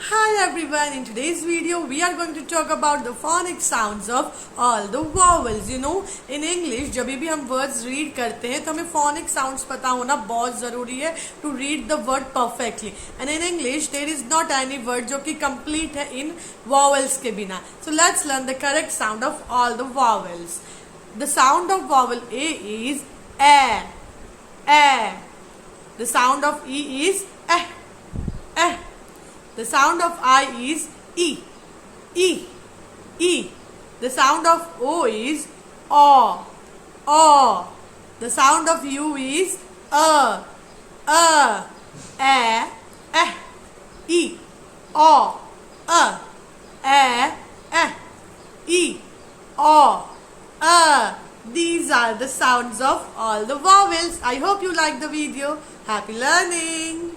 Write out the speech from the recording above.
Hi everyone, in today's video we are going to talk about the phonics sounds of all the vowels. In English जब भी हम words read करते हैं तो हमें phonic sounds पता होना बहुत ज़रूरी है to read the word perfectly. And in English there is not any word जो कि complete है in vowels के बिना. So let's learn the correct sound of all the vowels. The sound of vowel A is A. A. The sound of E is Eh. Eh. The sound of I is E. E. E. The sound of O is O. O. The sound of U is A. A. A. Eh. E. O. A. A. Eh. E. O. A. These are the sounds of all the vowels. I hope you like the video. Happy learning.